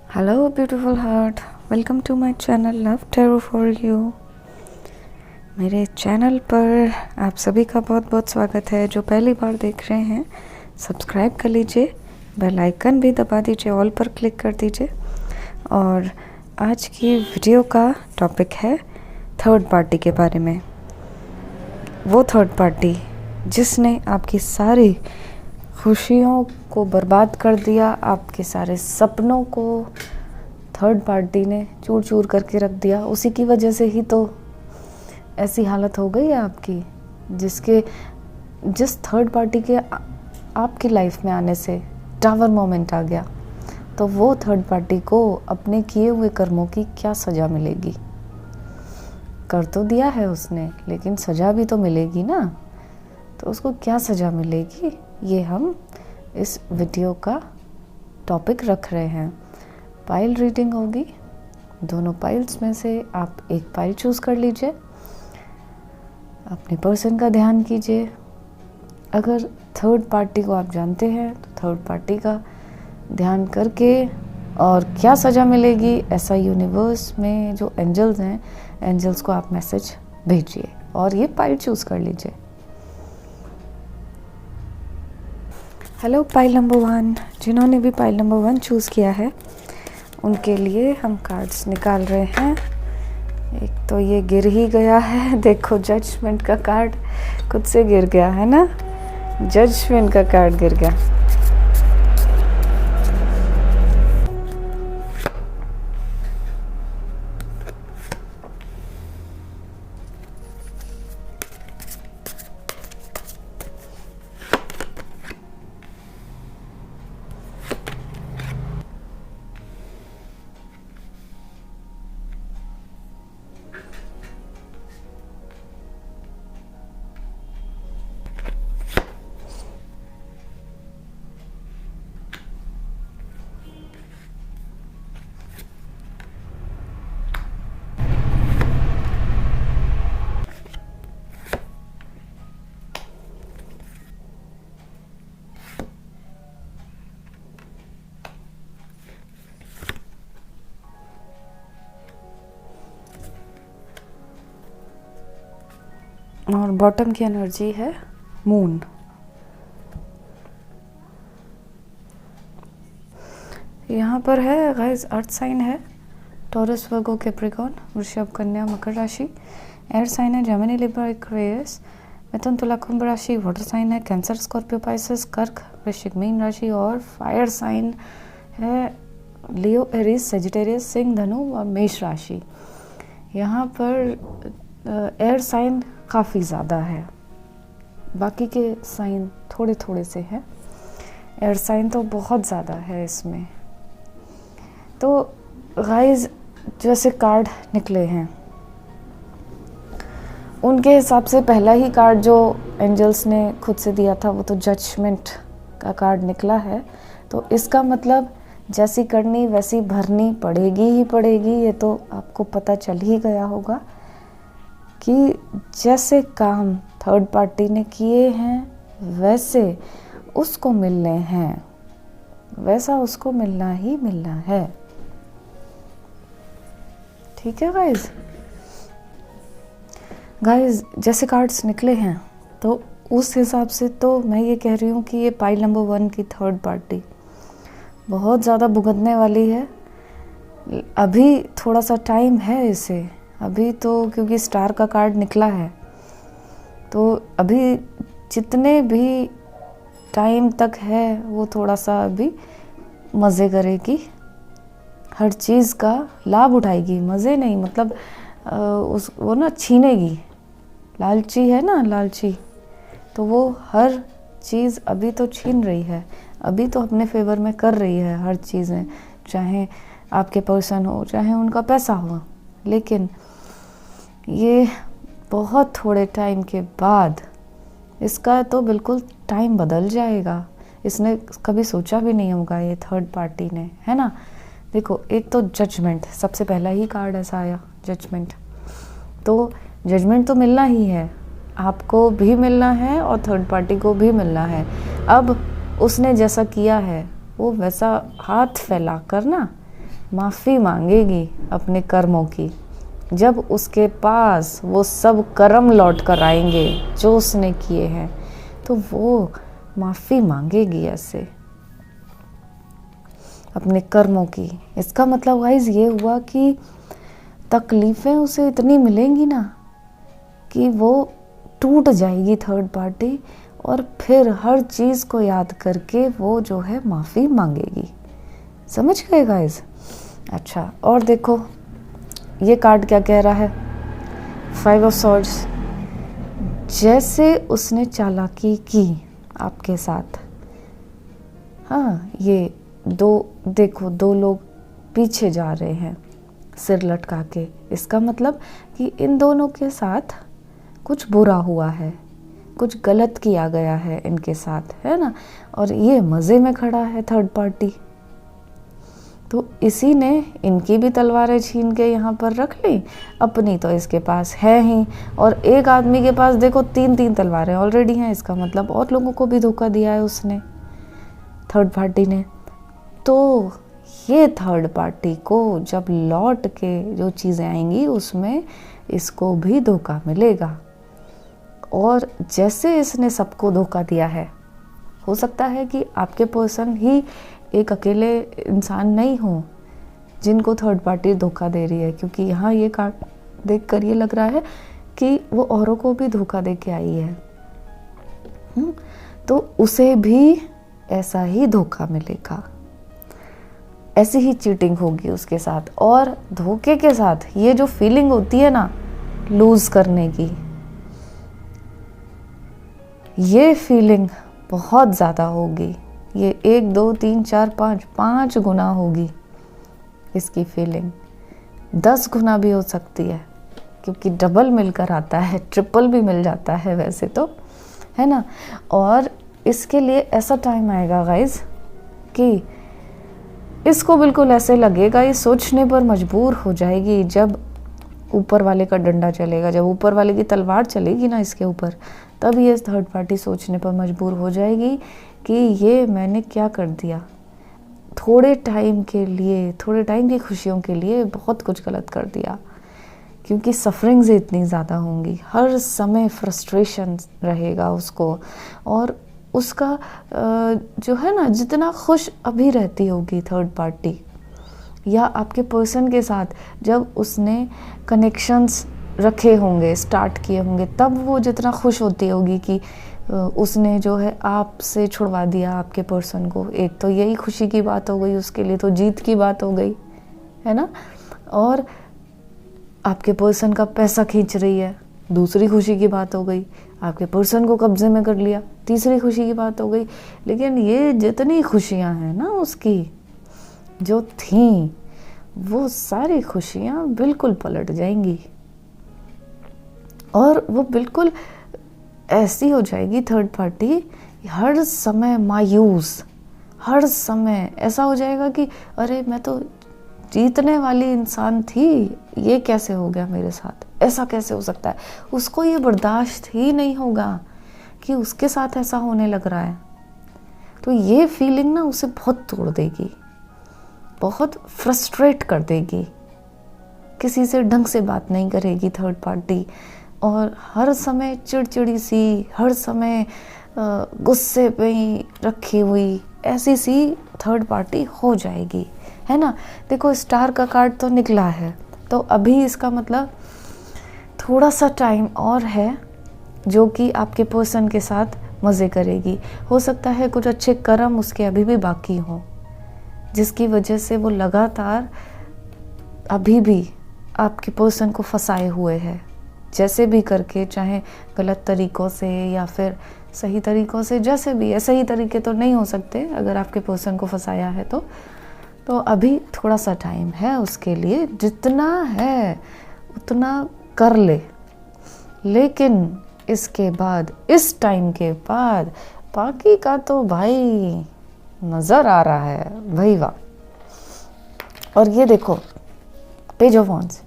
Hello beautiful heart, welcome to my channel love tarot for you. मेरे channel पर आप सभी का बहुत बहुत स्वागत है। जो पहली बार देख रहे हैं सब्सक्राइब कर लीजिए, बेल आइकन भी दबा दीजिए, ऑल पर क्लिक कर दीजिए। और आज की वीडियो का टॉपिक है थर्ड पार्टी के बारे में। वो थर्ड पार्टी जिसने आपकी सारी खुशियों को बर्बाद कर दिया, आपके सारे सपनों को थर्ड पार्टी ने चूर चूर करके रख दिया। उसी की वजह से ही तो ऐसी हालत हो गई है आपकी, जिस थर्ड पार्टी के आपकी लाइफ में आने से टावर मोमेंट आ गया, तो वो थर्ड पार्टी को अपने किए हुए कर्मों की क्या सज़ा मिलेगी। कर तो दिया है उसने, लेकिन सज़ा भी तो मिलेगी ना। तो उसको क्या सज़ा मिलेगी, ये हम इस वीडियो का टॉपिक रख रहे हैं। पाइल रीडिंग होगी, दोनों पाइल्स में से आप एक पाइल चूज़ कर लीजिए, अपने पर्सन का ध्यान कीजिए। अगर थर्ड पार्टी को आप जानते हैं तो थर्ड पार्टी का ध्यान करके और क्या सज़ा मिलेगी, ऐसा यूनिवर्स में जो एंजल्स हैं, एंजल्स को आप मैसेज भेजिए और ये पाइल चूज़ कर लीजिए। हेलो पाइल नंबर 1, जिन्होंने भी पाइल नंबर 1 चूज़ किया है उनके लिए हम कार्ड्स निकाल रहे हैं। एक तो ये गिर ही गया है, देखो जजमेंट का कार्ड खुद से गिर गया है ना, जजमेंट का कार्ड गिर गया। और बॉटम की एनर्जी है मून। यहाँ पर है गाइस, अर्थ साइन है टॉरस, वर्गो, कैप्रिकॉर्न, वृषभ, कन्या, मकर राशि। एयर साइन है जेमिनी, लिब्रा, एक्वेरियस। मिथुन, तुला, कुंभ राशि। वाटर साइन है कैंसर, स्कॉर्पियो, पाइसेस, कर्क, वृश्चिक, मीन राशि। और फायर साइन है लियो, एरीज, सेजिटेरियस, सिंह, धनु और मेष राशि। यहाँ पर एयर साइन काफ़ी ज़्यादा है, बाकी के साइन थोड़े थोड़े से हैं, एयर साइन तो बहुत ज़्यादा है इसमें। तो गाइस जैसे कार्ड निकले हैं उनके हिसाब से पहला ही कार्ड जो एंजल्स ने खुद से दिया था वो तो जजमेंट का कार्ड निकला है। तो इसका मतलब जैसी करनी वैसी भरनी पड़ेगी ही पड़ेगी, ये तो आपको पता चल ही गया होगा कि जैसे काम थर्ड पार्टी ने किए हैं वैसे उसको मिलने हैं, वैसा उसको मिलना ही मिलना है। ठीक है गाइस जैसे कार्ड्स निकले हैं तो उस हिसाब से तो मैं ये कह रही हूँ कि ये पाइल नंबर 1 की थर्ड पार्टी बहुत ज़्यादा भुगतने वाली है। अभी थोड़ा सा टाइम है इसे, अभी तो क्योंकि स्टार का कार्ड निकला है तो अभी जितने भी टाइम तक है वो थोड़ा सा अभी मज़े करेगी, हर चीज़ का लाभ उठाएगी। मज़े नहीं मतलब वो ना छीनेगी, लालची है ना, लालची, तो वो हर चीज़ अभी तो छीन रही है, अभी तो अपने फेवर में कर रही है हर चीज़ें, चाहे आपके पर्सन हो चाहे उनका पैसा हो। लेकिन ये बहुत थोड़े टाइम के बाद इसका तो बिल्कुल टाइम बदल जाएगा। इसने कभी सोचा भी नहीं होगा ये थर्ड पार्टी ने, है ना। देखो एक तो जजमेंट, सबसे पहला ही कार्ड ऐसा आया जजमेंट, तो जजमेंट तो मिलना ही है, आपको भी मिलना है और थर्ड पार्टी को भी मिलना है। अब उसने जैसा किया है वो वैसा हाथ फैला कर ना माफ़ी मांगेगी अपने कर्मों की। जब उसके पास वो सब कर्म लौट कर आएंगे जो उसने किए हैं, तो वो माफ़ी मांगेगी ऐसे अपने कर्मों की। इसका मतलब गाइस ये हुआ कि तकलीफ़ें उसे इतनी मिलेंगी ना कि वो टूट जाएगी थर्ड पार्टी, और फिर हर चीज़ को याद करके वो जो है माफ़ी मांगेगी। समझ गए गाइस? अच्छा, और देखो ये कार्ड क्या कह रहा है। 5 ऑफ सॉर्ड्स। जैसे उसने चालाकी की आपके साथ, हाँ, ये देखो दो लोग पीछे जा रहे हैं सिर लटका के। इसका मतलब कि इन दोनों के साथ कुछ बुरा हुआ है, कुछ गलत किया गया है इनके साथ, है ना। और ये मज़े में खड़ा है थर्ड पार्टी। तो इसी ने इनकी भी तलवारें छीन के यहाँ पर रख ली, अपनी तो इसके पास है ही। और एक आदमी के पास देखो 3-3 तलवारें ऑलरेडी हैं। इसका मतलब और लोगों को भी धोखा दिया है उसने, थर्ड पार्टी ने। तो ये थर्ड पार्टी को जब लौट के जो चीज़ें आएंगी उसमें इसको भी धोखा मिलेगा। और जैसे इसने सबको धोखा दिया है, हो सकता है कि आपके पर्सन ही एक अकेले इंसान नहीं हो जिनको थर्ड पार्टी धोखा दे रही है, क्योंकि यहाँ ये कार्ड देख कर ये लग रहा है कि वो औरों को भी धोखा दे के आई है। तो उसे भी ऐसा ही धोखा मिलेगा, ऐसी ही चीटिंग होगी उसके साथ। और धोखे के साथ ये जो फीलिंग होती है ना लूज करने की, ये फीलिंग बहुत ज़्यादा होगी। ये 1 2 3 4 5 गुना होगी इसकी फीलिंग। 10 गुना भी हो सकती है, क्योंकि डबल मिलकर आता है, ट्रिपल भी मिल जाता है वैसे तो, है ना। और इसके लिए ऐसा टाइम आएगा गाइज कि इसको बिल्कुल ऐसे लगेगा, ये सोचने पर मजबूर हो जाएगी जब ऊपर वाले का डंडा चलेगा, जब ऊपर वाले की तलवार चलेगी ना इसके ऊपर, तब ये थर्ड पार्टी सोचने पर मजबूर हो जाएगी कि ये मैंने क्या कर दिया। थोड़े टाइम की खुशियों के लिए बहुत कुछ गलत कर दिया, क्योंकि सफरिंग्स इतनी ज़्यादा होंगी, हर समय फ्रस्ट्रेशन रहेगा उसको। और उसका जो है ना, जितना खुश अभी रहती होगी थर्ड पार्टी या आपके पर्सन के साथ, जब उसने कनेक्शंस रखे होंगे, स्टार्ट किए होंगे, तब वो जितना खुश होती होगी कि उसने जो है आपसे छुड़वा दिया आपके पर्सन को। एक तो यही खुशी की बात हो गई उसके लिए, तो जीत की बात हो गई, है ना। और आपके पर्सन का पैसा खींच रही है, दूसरी खुशी की बात हो गई। आपके पर्सन को कब्जे में कर लिया, तीसरी खुशी की बात हो गई। लेकिन ये जितनी खुशियां हैं ना उसकी जो थी, वो सारी खुशियां बिल्कुल पलट जाएंगी और वो बिल्कुल ऐसी हो जाएगी थर्ड पार्टी, हर समय मायूस, हर समय ऐसा हो जाएगा कि अरे मैं तो जीतने वाली इंसान थी, ये कैसे हो गया मेरे साथ, ऐसा कैसे हो सकता है। उसको ये बर्दाश्त ही नहीं होगा कि उसके साथ ऐसा होने लग रहा है। तो ये फीलिंग ना उसे बहुत तोड़ देगी, बहुत फ्रस्ट्रेट कर देगी। किसी से ढंग से बात नहीं करेगी थर्ड पार्टी, और हर समय चिड़चिड़ी सी, हर समय गुस्से पे ही रखी हुई ऐसी सी थर्ड पार्टी हो जाएगी, है ना। देखो स्टार का कार्ड तो निकला है, तो अभी इसका मतलब थोड़ा सा टाइम और है जो कि आपके पर्सन के साथ मज़े करेगी। हो सकता है कुछ अच्छे कर्म उसके अभी भी बाकी हों, जिसकी वजह से वो लगातार अभी भी आपके पर्सन को फंसाए हुए है, जैसे भी करके, चाहे गलत तरीक़ों से या फिर सही तरीक़ों से, जैसे भी है। सही तरीके तो नहीं हो सकते अगर आपके पर्सन को फंसाया है तो अभी थोड़ा सा टाइम है उसके लिए, जितना है उतना कर ले। लेकिन इसके बाद, इस टाइम के बाद बाकी का तो भाई नज़र आ रहा है भाई, वाह। और ये देखो पेज ऑफ वॉन्ड्स,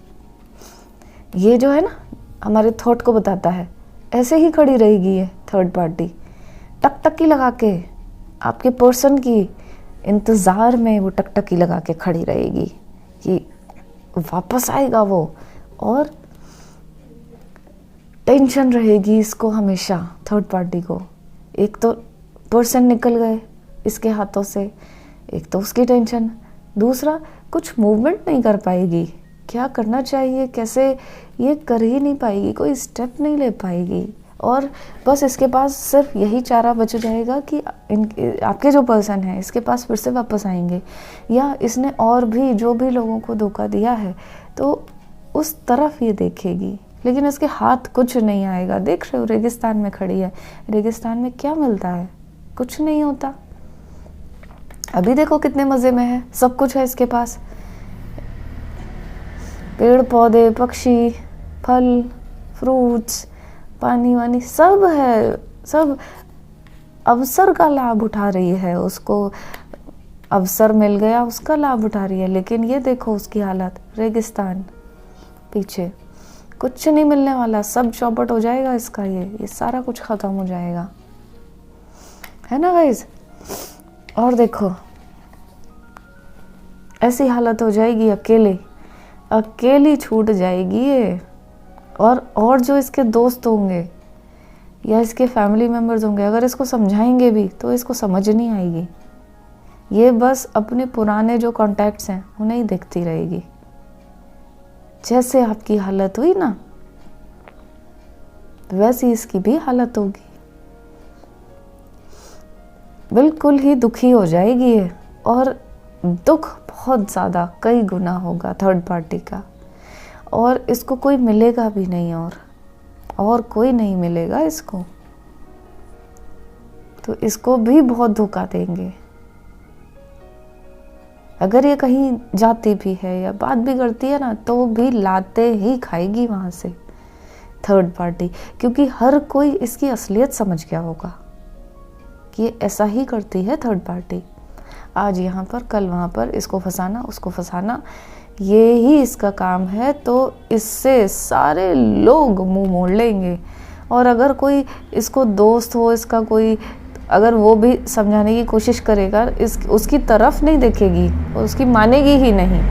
ये जो है ना हमारे थॉट को बताता है, ऐसे ही खड़ी रहेगी ये थर्ड पार्टी, टकटकी लगा के आपके पर्सन की इंतज़ार में, वो टकटकी लगा के खड़ी रहेगी कि वापस आएगा वो, और टेंशन रहेगी इसको हमेशा, थर्ड पार्टी को। एक तो पर्सन निकल गए इसके हाथों से, एक तो उसकी टेंशन, दूसरा कुछ मूवमेंट नहीं कर पाएगी, क्या करना चाहिए कैसे ये कर ही नहीं पाएगी, कोई स्टेप नहीं ले पाएगी। और बस इसके पास सिर्फ यही चारा बच जाएगा कि आपके जो पर्सन है इसके पास फिर से वापस आएंगे, या इसने और भी जो भी लोगों को धोखा दिया है तो उस तरफ ये देखेगी, लेकिन इसके हाथ कुछ नहीं आएगा। देख रहे हो रेगिस्तान में खड़ी है, रेगिस्तान में क्या मिलता है, कुछ नहीं होता। अभी देखो कितने मज़े में है, सब कुछ है इसके पास, पेड़ पौधे, पक्षी, फल, फ्रूट्स, पानी वानी सब है, सब अवसर का लाभ उठा रही है, उसको अवसर मिल गया उसका लाभ उठा रही है। लेकिन ये देखो उसकी हालत, रेगिस्तान, पीछे कुछ नहीं मिलने वाला, सब चौपट हो जाएगा इसका, ये सारा कुछ ख़त्म हो जाएगा, है ना गाइस। और देखो ऐसी हालत हो जाएगी, अकेली छूट जाएगी ये। और जो इसके दोस्त होंगे या इसके फैमिली मेम्बर्स होंगे, अगर इसको समझाएंगे भी तो इसको समझ नहीं आएगी, ये बस अपने पुराने जो कॉन्टैक्ट्स हैं उन्हें ही देखती रहेगी। जैसे आपकी हालत हुई ना वैसी इसकी भी हालत होगी, बिल्कुल ही दुखी हो जाएगी ये, और दुख बहुत ज़्यादा कई गुना होगा थर्ड पार्टी का, और इसको कोई मिलेगा भी नहीं, और कोई नहीं मिलेगा इसको, तो इसको भी बहुत धोखा देंगे। अगर ये कहीं जाती भी है या बात भी करती है ना तो भी लाते ही खाएगी वहां से थर्ड पार्टी, क्योंकि हर कोई इसकी असलियत समझ गया होगा कि ये ऐसा ही करती है थर्ड पार्टी, आज यहाँ पर कल वहाँ पर, इसको फंसाना उसको फंसाना, ये ही इसका काम है। तो इससे सारे लोग मुंह मोड़ लेंगे, और अगर कोई इसको दोस्त हो इसका कोई, अगर वो भी समझाने की कोशिश करेगा, उसकी तरफ नहीं देखेगी, उसकी मानेगी ही नहीं,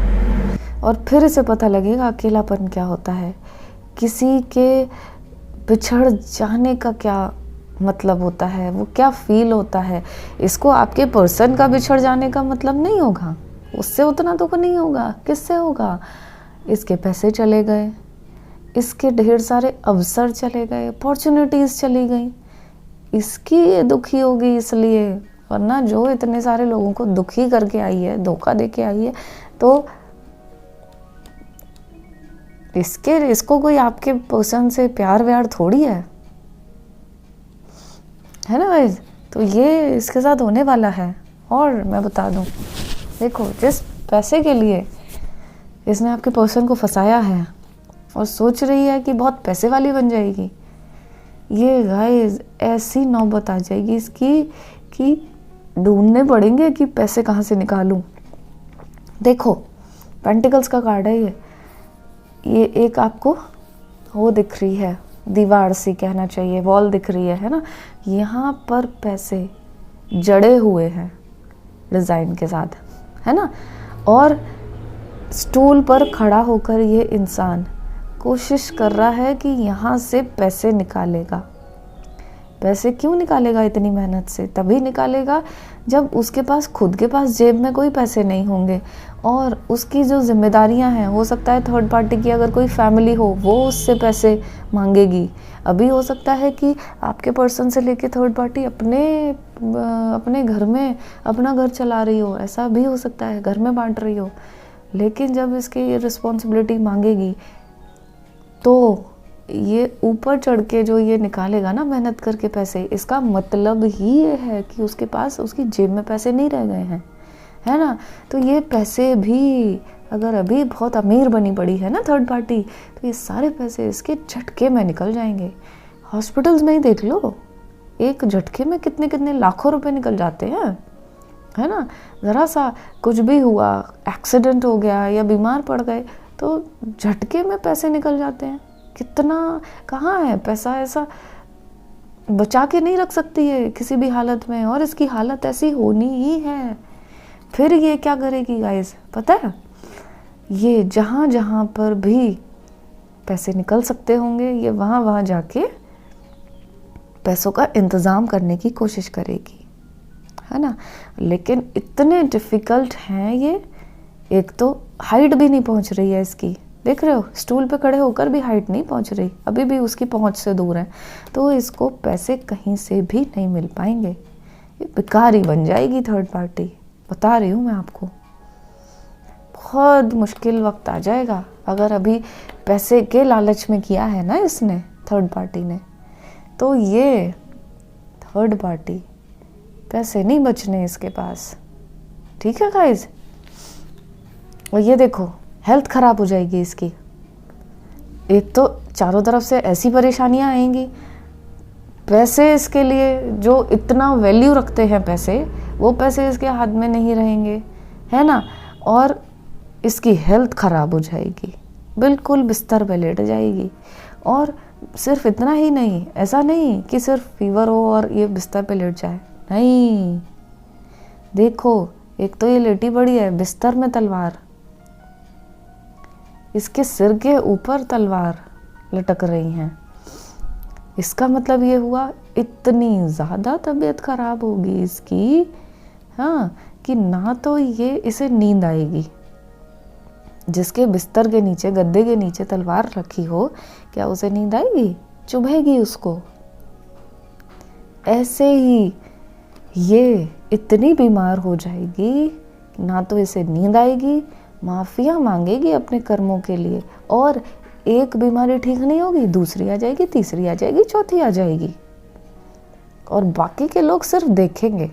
और फिर इसे पता लगेगा अकेलापन क्या होता है, किसी के बिछड़ जाने का क्या मतलब होता है, वो क्या फील होता है। इसको आपके पर्सन का बिछड़ जाने का मतलब नहीं होगा, उससे उतना दुख नहीं होगा, किससे होगा, इसके पैसे चले गए, इसके ढेर सारे अवसर चले गए, अपॉर्चुनिटीज़ चली गई, इसकी ये दुखी होगी इसलिए, वरना जो इतने सारे लोगों को दुखी करके आई है, धोखा दे के आई है, तो इसको कोई आपके पर्सन से प्यार व्यार थोड़ी है ना गाइस। तो ये इसके साथ होने वाला है। और मैं बता दूं, देखो जिस पैसे के लिए इसने आपके पर्सन को फंसाया है और सोच रही है कि बहुत पैसे वाली बन जाएगी, ये गाइस ऐसी नौबत आ जाएगी इसकी कि ढूंढने पड़ेंगे कि पैसे कहाँ से निकालूं। देखो पेंटिकल्स का कार्ड है ये एक आपको वो दिख रही है, दीवार सी कहना चाहिए, वॉल दिख रही है ना, यहाँ पर पैसे जड़े हुए हैं डिज़ाइन के साथ, है ना। और स्टूल पर खड़ा होकर ये इंसान कोशिश कर रहा है कि यहाँ से पैसे निकालेगा। पैसे क्यों निकालेगा इतनी मेहनत से? तभी निकालेगा जब उसके पास खुद के पास जेब में कोई पैसे नहीं होंगे, और उसकी जो जिम्मेदारियां हैं, हो सकता है थर्ड पार्टी की अगर कोई फैमिली हो वो उससे पैसे मांगेगी। अभी हो सकता है कि आपके पर्सन से लेके थर्ड पार्टी अपने घर में अपना घर चला रही हो, ऐसा भी हो सकता है, घर में बांट रही हो। लेकिन जब इसकी ये रिस्पॉन्सिबिलिटी मांगेगी तो ये ऊपर चढ़ के जो ये निकालेगा ना मेहनत करके पैसे, इसका मतलब ही ये है कि उसके पास उसकी जेब में पैसे नहीं रह गए हैं, है ना। तो ये पैसे भी अगर अभी बहुत अमीर बनी पड़ी है ना थर्ड पार्टी, तो ये सारे पैसे इसके झटके में निकल जाएंगे। हॉस्पिटल्स में ही देख लो, एक झटके में कितने कितने लाखों रुपए निकल जाते हैं, है ना। ज़रा सा कुछ भी हुआ, एक्सीडेंट हो गया या बीमार पड़ गए तो झटके में पैसे निकल जाते हैं। कितना कहाँ है पैसा, ऐसा बचा के नहीं रख सकती है किसी भी हालत में, और इसकी हालत ऐसी होनी ही है। फिर ये क्या करेगी गाइस पता है, ये जहाँ जहाँ पर भी पैसे निकल सकते होंगे ये वहाँ वहाँ जाके पैसों का इंतज़ाम करने की कोशिश करेगी, है ना। लेकिन इतने डिफ़िकल्ट हैं ये, एक तो हाइट भी नहीं पहुंच रही है इसकी, देख रहे हो, स्टूल पे खड़े होकर भी हाइट नहीं पहुंच रही, अभी भी उसकी पहुंच से दूर है, तो इसको पैसे कहीं से भी नहीं मिल पाएंगे, ये बेकार ही बन जाएगी थर्ड पार्टी, बता रही हूँ मैं आपको। बहुत मुश्किल वक्त आ जाएगा अगर अभी पैसे के लालच में किया है ना इसने, थर्ड पार्टी ने, तो ये थर्ड पार्टी पैसे नहीं बचने इसके पास, ठीक है गाइस। और ये देखो हेल्थ ख़राब हो जाएगी इसकी, एक तो चारों तरफ से ऐसी परेशानियां आएंगी, पैसे इसके लिए जो इतना वैल्यू रखते हैं पैसे, वो पैसे इसके हाथ में नहीं रहेंगे, है ना। और इसकी हेल्थ ख़राब हो जाएगी, बिल्कुल बिस्तर पे लेट जाएगी। और सिर्फ इतना ही नहीं, ऐसा नहीं कि सिर्फ फीवर हो और ये बिस्तर पे लेट जाए, नहीं, देखो एक तो ये लेटी पड़ी है बिस्तर में तलवार, इसके सिर के ऊपर तलवार लटक रही हैं, इसका मतलब ये हुआ इतनी ज़्यादा तबीयत खराब होगी इसकी, हाँ, कि ना तो ये इसे नींद आएगी, जिसके बिस्तर के नीचे, गद्दे के नीचे तलवार रखी हो, क्या उसे नींद आएगी? चुभेगी उसको। ऐसे ही ये इतनी बीमार हो जाएगी, ना तो इसे नींद आएगी, माफिया मांगेगी अपने कर्मों के लिए, और एक बीमारी ठीक नहीं होगी, दूसरी आ जाएगी, तीसरी आ जाएगी, चौथी आ जाएगी, और बाकी के लोग सिर्फ देखेंगे,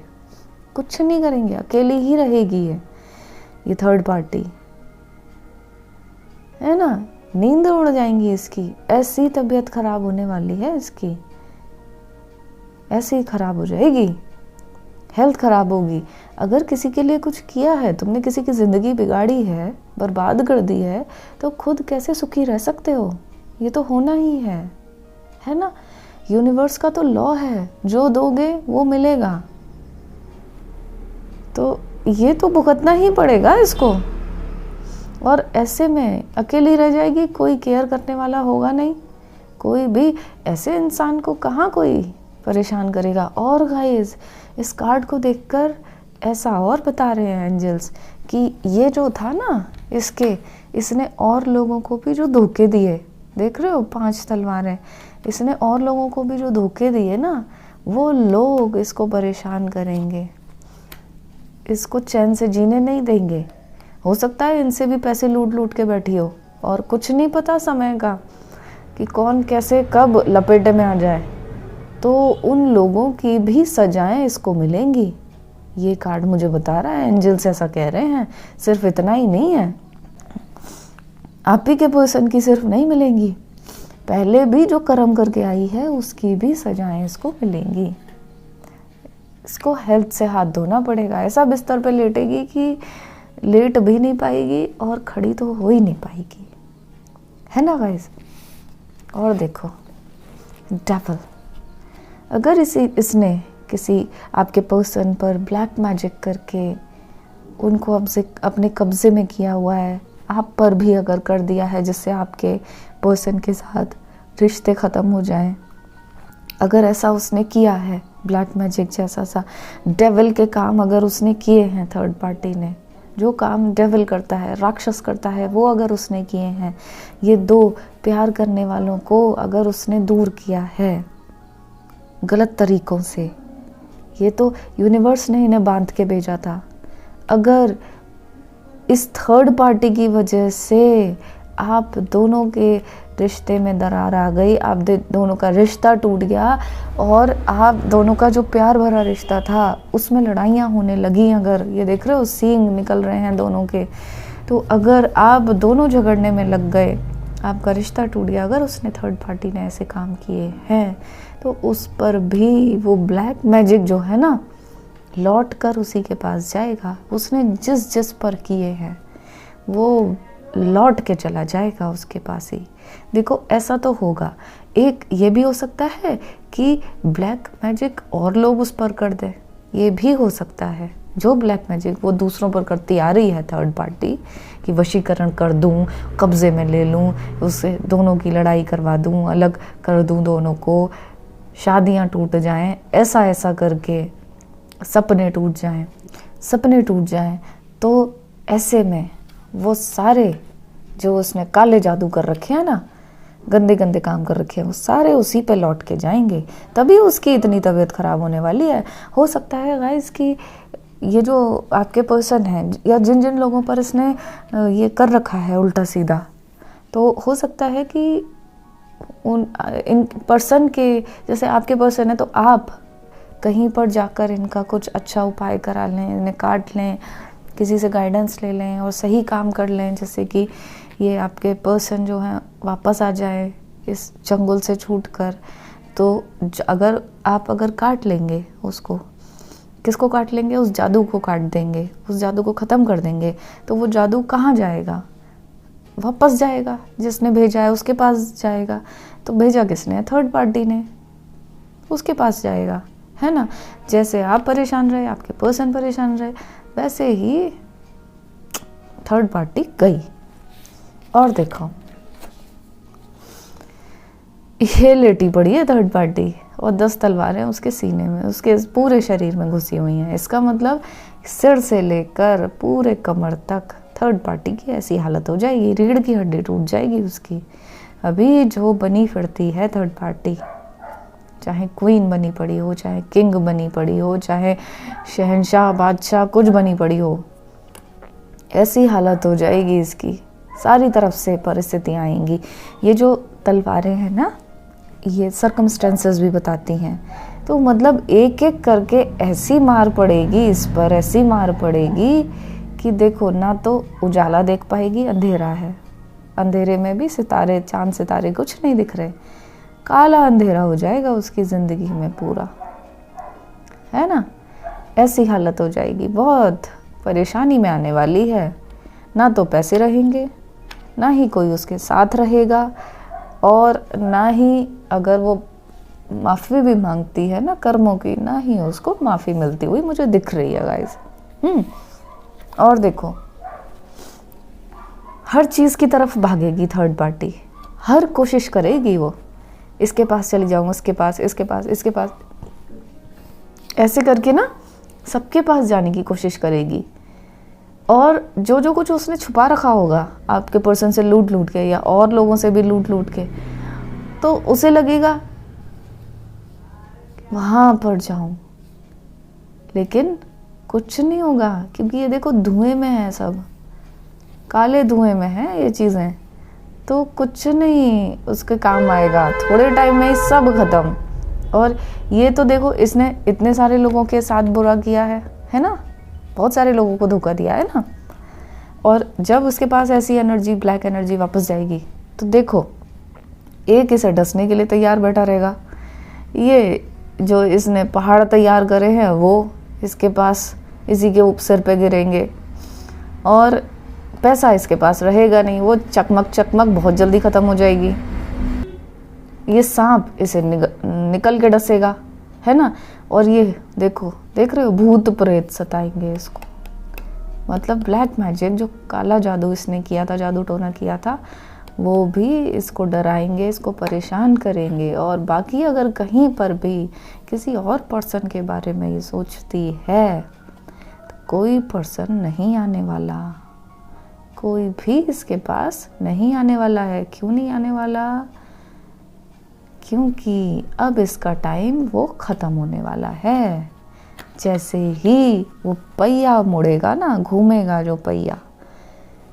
कुछ नहीं करेंगे, अकेली ही रहेगी ये थर्ड पार्टी, है ना। नींद उड़ जाएंगी इसकी, ऐसी तबीयत खराब होने वाली है इसकी, ऐसे ही खराब हो जाएगी, हेल्थ खराब होगी। अगर किसी के लिए कुछ किया है, तुमने किसी की ज़िंदगी बिगाड़ी है, बर्बाद कर दी है, तो खुद कैसे सुखी रह सकते हो? ये तो होना ही है ना। यूनिवर्स का तो लॉ है, जो दोगे वो मिलेगा, तो ये तो भुगतना ही पड़ेगा इसको। और ऐसे में अकेली रह जाएगी, कोई केयर करने वाला होगा नहीं, कोई भी, ऐसे इंसान को कहाँ कोई परेशान करेगा। और गाइस, इस कार्ड को देखकर ऐसा और बता रहे हैं एंजल्स कि ये जो था ना इसने और लोगों को भी जो धोखे दिए, देख रहे हो 5 तलवारें, इसने और लोगों को भी जो धोखे दिए ना, वो लोग इसको परेशान करेंगे, इसको चैन से जीने नहीं देंगे। हो सकता है इनसे भी पैसे लूट लूट के बैठी हो, और कुछ नहीं पता समय का कि कौन कैसे कब लपेटे में आ जाए, तो उन लोगों की भी सजाएं इसको मिलेंगी। ये कार्ड मुझे बता रहा है, एंजल्स ऐसा कह रहे हैं। सिर्फ इतना ही नहीं है, आप ही के पर्सन की सिर्फ नहीं मिलेंगी, पहले भी जो कर्म करके आई है उसकी भी सजाएं इसको मिलेंगी। इसको हेल्थ से हाथ धोना पड़ेगा, ऐसा बिस्तर पे लेटेगी कि लेट भी नहीं पाएगी और खड़ी तो हो ही नहीं पाएगी, है ना गाइस। और देखो डेविल, अगर इसने किसी आपके पर्सन पर ब्लैक मैजिक करके उनको अपने कब्जे में किया हुआ है, आप पर भी अगर कर दिया है, जिससे आपके पर्सन के साथ रिश्ते ख़त्म हो जाएं, अगर ऐसा उसने किया है, ब्लैक मैजिक जैसा सा डेविल के काम अगर उसने किए हैं, थर्ड पार्टी ने जो काम डेविल करता है, राक्षस करता है, वो अगर उसने किए हैं, ये 2 प्यार करने वालों को अगर उसने दूर किया है गलत तरीक़ों से, ये तो यूनिवर्स ने इन्हें बांध के भेजा था। अगर इस थर्ड पार्टी की वजह से आप दोनों के रिश्ते में दरार आ गई, आप दोनों का रिश्ता टूट गया, और आप दोनों का जो प्यार भरा रिश्ता था उसमें लड़ाइयाँ होने लगी, अगर ये देख रहे हो सींग निकल रहे हैं दोनों के, तो अगर आप दोनों झगड़ने में लग गए, आपका रिश्ता टूट गया, अगर उसने थर्ड पार्टी ने ऐसे काम किए हैं, तो उस पर भी वो ब्लैक मैजिक जो है ना, लौट कर उसी के पास जाएगा। उसने जिस पर किए हैं वो लौट के चला जाएगा उसके पास ही। देखो ऐसा तो होगा, एक ये भी हो सकता है कि ब्लैक मैजिक और लोग उस पर कर दे, ये भी हो सकता है, जो ब्लैक मैजिक वो दूसरों पर करती आ रही है थर्ड पार्टी, कि वशीकरण कर दूं, कब्जे में ले लूं, उससे दोनों की लड़ाई करवा दूं, अलग कर दूं दोनों को, शादियां टूट जाएं, ऐसा ऐसा करके सपने टूट जाएं, तो ऐसे में वो सारे जो उसने काले जादू कर रखे हैं ना, गंदे गंदे काम कर रखे हैं, वो सारे उसी पे लौट के जाएंगे। तभी उसकी इतनी तबीयत खराब होने वाली है। हो सकता है गाइस कि ये जो आपके पर्सन हैं या जिन जिन लोगों पर इसने ये कर रखा है उल्टा सीधा, तो हो सकता है कि इन पर्सन के, जैसे आपके पर्सन है तो आप कहीं पर जाकर इनका कुछ अच्छा उपाय करा लें, इन्हें काट लें, किसी से गाइडेंस ले लें और सही काम कर लें, जैसे कि ये आपके पर्सन जो है वापस आ जाए इस चंगुल से छूटकर। तो अगर काट लेंगे उसको, किसको काट लेंगे? उस जादू को काट देंगे, उस जादू को ख़त्म कर देंगे, तो वो जादू कहाँ जाएगा? वापस जाएगा, जिसने भेजा है उसके पास जाएगा। तो भेजा किसने है? थर्ड पार्टी ने, उसके पास जाएगा, है ना। जैसे आप परेशान रहे, आपके पर्सन परेशान रहे, वैसे ही थर्ड पार्टी गई। और देखो ये लेटी पड़ी है थर्ड पार्टी और 10 तलवारें उसके सीने में, उसके पूरे शरीर में घुसी हुई हैं। इसका मतलब सिर से लेकर पूरे कमर तक थर्ड पार्टी की ऐसी हालत हो जाएगी, रीढ़ की हड्डी टूट जाएगी उसकी। अभी जो बनी फिरती है थर्ड पार्टी, चाहे क्वीन बनी पड़ी हो, चाहे किंग बनी पड़ी हो, चाहे शहंशाह बादशाह कुछ बनी पड़ी हो, ऐसी हालत हो जाएगी इसकी। सारी तरफ से परिस्थितियाँ आएंगी। ये जो तलवारें हैं ना, ये सर्कमस्टेंसेस भी बताती हैं। तो मतलब एक एक करके ऐसी मार पड़ेगी इस पर, ऐसी मार पड़ेगी कि देखो ना तो उजाला देख पाएगी, अंधेरा है, अंधेरे में भी सितारे, चांद सितारे कुछ नहीं दिख रहे, काला अंधेरा हो जाएगा उसकी ज़िंदगी में पूरा, है ना। ऐसी हालत हो जाएगी, बहुत परेशानी में आने वाली है। ना तो पैसे रहेंगे, ना ही कोई उसके साथ रहेगा, और ना ही अगर वो माफ़ी भी मांगती है ना कर्मों की, ना ही उसको माफ़ी मिलती हुई मुझे दिख रही है गाइस। और देखो हर चीज़ की तरफ भागेगी थर्ड पार्टी, हर कोशिश करेगी वो, इसके पास चली जाऊँ, उसके पास, इसके पास, इसके पास, ऐसे करके ना सबके पास जाने की कोशिश करेगी। और जो जो कुछ उसने छुपा रखा होगा आपके पर्सन से लूट लूट के, या और लोगों से भी लूट लूट के, तो उसे लगेगा वहाँ पर जाऊं, लेकिन कुछ नहीं होगा, क्योंकि ये देखो धुएं में है, सब काले धुएं में है ये चीज़ें, तो कुछ नहीं उसके काम आएगा। थोड़े टाइम में ही सब खत्म। और ये तो देखो इसने इतने सारे लोगों के साथ बुरा किया है ना, बहुत सारे लोगों को धोखा दिया है ना। और जब उसके पास ऐसी एनर्जी, ब्लैक एनर्जी वापस जाएगी, तो देखो एक इसे डसने के लिए तैयार बैठा रहेगा। ये जो इसने पहाड़ तैयार करे हैं वो इसके पास, इसी के सिर पे गिरेंगे, और पैसा इसके पास रहेगा नहीं, वो चकमक बहुत जल्दी ख़त्म हो जाएगी। ये सांप इसे निकल के डसेगा, है ना। और ये देखो, देख रहे हो, भूत प्रेत सताएंगे इसको। मतलब ब्लैक मैजिक, जो काला जादू इसने किया था, जादू टोना किया था, वो भी इसको डराएंगे, इसको परेशान करेंगे। और बाकी अगर कहीं पर भी किसी और पर्सन के बारे में ये सोचती है, तो कोई पर्सन नहीं आने वाला, कोई भी इसके पास नहीं आने वाला है। क्यों नहीं आने वाला? क्योंकि अब इसका टाइम वो ख़त्म होने वाला है। जैसे ही वो पहिया मुड़ेगा ना, घूमेगा जो पहिया,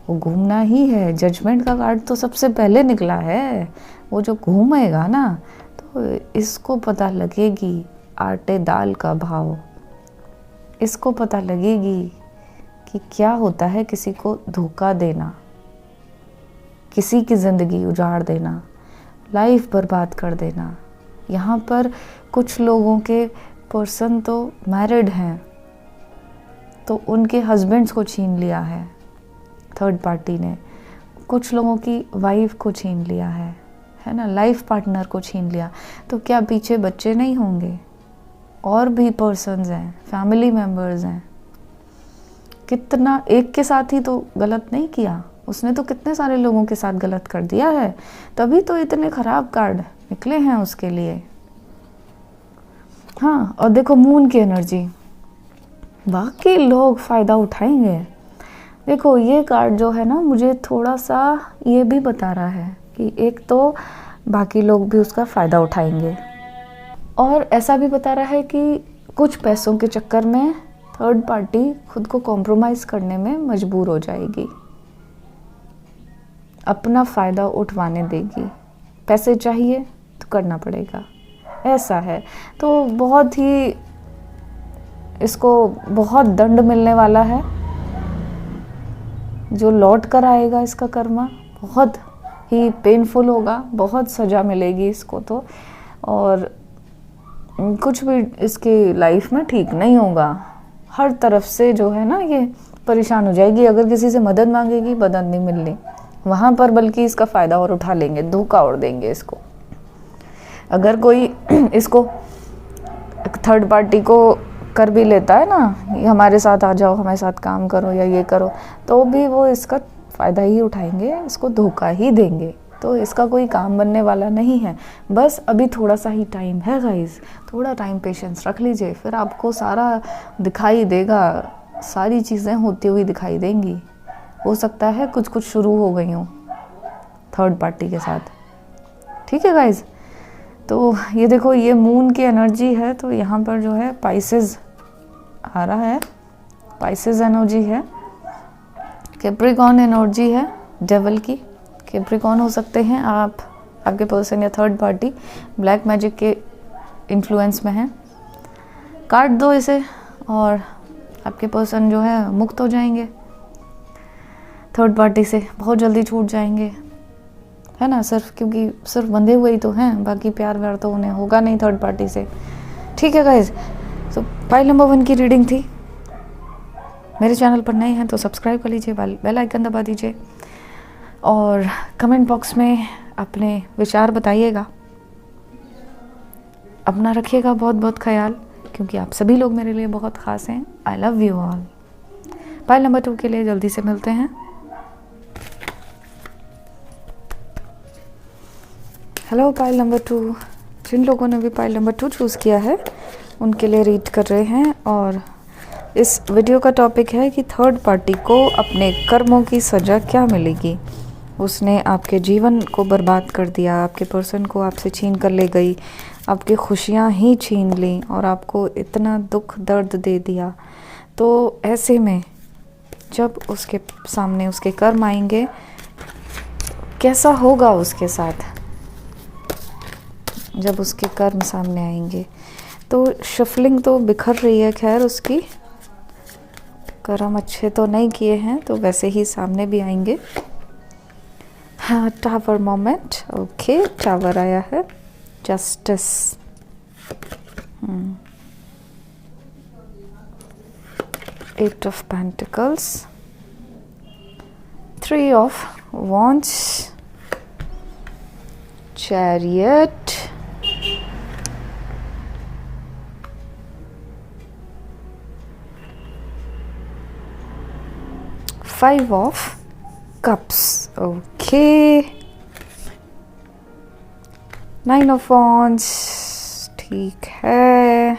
वो घूमना ही है। जजमेंट का कार्ड तो सबसे पहले निकला है, वो जो घूमेगा ना, तो इसको पता लगेगी आटे दाल का भाव, इसको पता लगेगी कि क्या होता है किसी को धोखा देना, किसी की ज़िंदगी उजाड़ देना, लाइफ बर्बाद कर देना। यहाँ पर कुछ लोगों के पर्सन तो मैरिड हैं, तो उनके हस्बैंड्स को छीन लिया है थर्ड पार्टी ने, कुछ लोगों की वाइफ को छीन लिया है ना, लाइफ पार्टनर को छीन लिया। तो क्या पीछे बच्चे नहीं होंगे? और भी पर्सन्स हैं, फैमिली मेम्बर्स हैं, कितना, एक के साथ ही तो गलत नहीं किया, उसने तो कितने सारे लोगों के साथ गलत कर दिया है, तभी तो इतने खराब कार्ड निकले हैं उसके लिए। हाँ, और देखो मून की एनर्जी, बाकी लोग फ़ायदा उठाएंगे। देखो ये कार्ड जो है ना, मुझे थोड़ा सा ये भी बता रहा है कि एक तो बाकी लोग भी उसका फ़ायदा उठाएंगे, और ऐसा भी बता रहा है कि कुछ पैसों के चक्कर में थर्ड पार्टी खुद को कॉम्प्रोमाइज़ करने में मजबूर हो जाएगी, अपना फ़ायदा उठवाने देगी। पैसे चाहिए तो करना पड़ेगा, ऐसा है। तो बहुत ही इसको बहुत दंड मिलने वाला है, जो लौट कर आएगा इसका कर्मा, बहुत ही पेनफुल होगा, बहुत सज़ा मिलेगी इसको तो, और कुछ भी इसकी लाइफ में ठीक नहीं होगा। हर तरफ से जो है ना ये परेशान हो जाएगी। अगर किसी से मदद मांगेगी, मदद नहीं मिलनी वहाँ पर, बल्कि इसका फ़ायदा और उठा लेंगे, धोखा और देंगे इसको। अगर कोई इसको थर्ड पार्टी को कर भी लेता है ना, ये हमारे साथ आ जाओ, हमारे साथ काम करो या ये करो, तो भी वो इसका फ़ायदा ही उठाएंगे, इसको धोखा ही देंगे। तो इसका कोई काम बनने वाला नहीं है। बस अभी थोड़ा सा ही टाइम है गाइस, थोड़ा टाइम पेशेंस रख लीजिए, फिर आपको सारा दिखाई देगा, सारी चीज़ें होती हुई दिखाई देंगी। हो सकता है कुछ कुछ शुरू हो गई हूँ थर्ड पार्टी के साथ, ठीक है गाइस। तो ये देखो, ये मून की एनर्जी है, तो यहाँ पर जो है पाइसेस आ रहा है, पाइसेस एनर्जी है, कैप्रिकॉर्न एनर्जी है डेविल की। कैप्रिकॉर्न हो सकते हैं आप, आपके पर्सन या थर्ड पार्टी ब्लैक मैजिक के इन्फ्लुएंस में है। काट दो इसे और आपके पर्सन जो है मुक्त हो जाएंगे थर्ड पार्टी से, बहुत जल्दी छूट जाएंगे, है ना। क्योंकि सिर्फ बंधे हुए ही तो हैं, बाकी प्यार व्यार तो उन्हें होगा नहीं थर्ड पार्टी से, ठीक है गाइज। तो पाइल नंबर 1 की रीडिंग थी। मेरे चैनल पर नए हैं तो सब्सक्राइब कर लीजिए, बेल आइकन दबा दीजिए, और कमेंट बॉक्स में अपने विचार बताइएगा। अपना रखिएगा बहुत बहुत ख्याल, क्योंकि आप सभी लोग मेरे लिए बहुत ख़ास हैं। I love you all. Pile number 2 के लिए जल्दी से मिलते हैं। हेलो पाइल नंबर 2, जिन लोगों ने भी पाइल नंबर 2 चूज़ किया है उनके लिए रीड कर रहे हैं, और इस वीडियो का टॉपिक है कि थर्ड पार्टी को अपने कर्मों की सज़ा क्या मिलेगी। उसने आपके जीवन को बर्बाद कर दिया, आपके पर्सन को आपसे छीन कर ले गई, आपकी खुशियाँ ही छीन ली और आपको इतना दुख दर्द दे दिया। तो ऐसे में जब उसके सामने उसके कर्म आएंगे, कैसा होगा उसके साथ जब उसके कर्म सामने आएंगे। तो शफलिंग तो बिखर रही है, खैर उसकी कर्म अच्छे तो नहीं किए हैं, तो वैसे ही सामने भी आएंगे। हाँ, टावर मोमेंट, ओके, टावर आया है, justice, 8 of Pentacles, 3 of Wands, Chariot, Five of Cups, okay, 9 of Wands, ठीक है।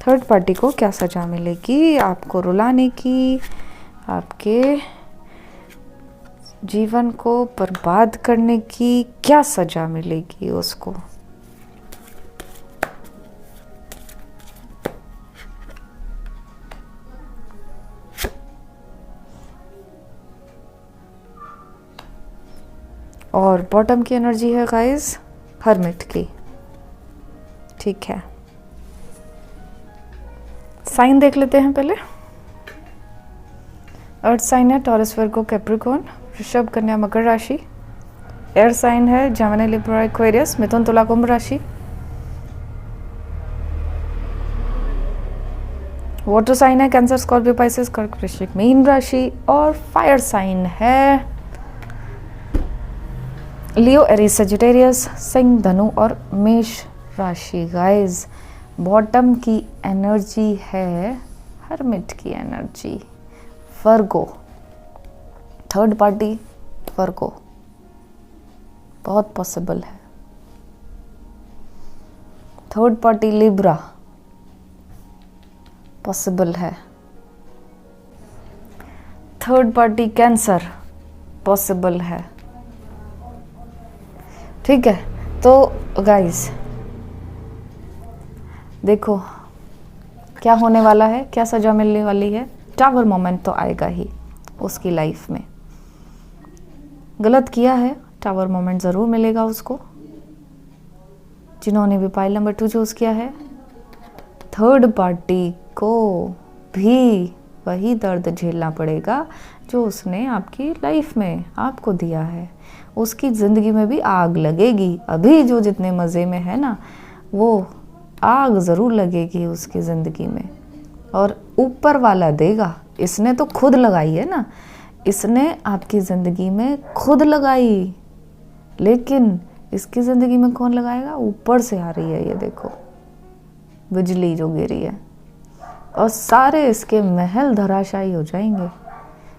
थर्ड पार्टी को क्या सज़ा मिलेगी? आपको रुलाने की, आपके जीवन को बर्बाद करने की क्या सज़ा मिलेगी उसको? और बॉटम की एनर्जी है गाइस हर्मिट की, ठीक है। साइन देख लेते हैं पहले। अर्थ साइन है टॉरस, वर्गो, कैप्रिकॉर्न, वृषभ, कन्या, मकर राशि। एयर साइन है जेमिनी, लिब्रा, एक्वेरियस, मिथुन, तुला, कुंभ राशि। वाटर साइन है कैंसर, स्कॉर्पियो, पाइसेस, कर्क, वृश्चिक, मीन राशि। और फायर साइन है लियो, एरीज, सजिटेरियस, सिंह, धनु और मेष राशि। गाइस बॉटम की एनर्जी है हर्मिट की एनर्जी, वर्गो, थर्ड पार्टी वर्गो, बहुत पॉसिबल है। थर्ड पार्टी लिब्रा पॉसिबल है। थर्ड पार्टी कैंसर पॉसिबल है। ठीक है, तो गाइस देखो क्या होने वाला है, क्या सजा मिलने वाली है। टावर मोमेंट तो आएगा ही उसकी लाइफ में। गलत किया है, टावर मोमेंट ज़रूर मिलेगा उसको। जिन्होंने भी पाइल नंबर 2 चूज़ किया है, थर्ड पार्टी को भी वही दर्द झेलना पड़ेगा जो उसने आपकी लाइफ में आपको दिया है। उसकी ज़िंदगी में भी आग लगेगी। अभी जो जितने मज़े में है ना, वो आग ज़रूर लगेगी उसकी ज़िंदगी में, और ऊपर वाला देगा। इसने तो खुद लगाई है ना, इसने आपकी ज़िंदगी में खुद लगाई, लेकिन इसकी ज़िंदगी में कौन लगाएगा? ऊपर से आ रही है, ये देखो बिजली जो गिरी है, और सारे इसके महल धराशायी हो जाएंगे।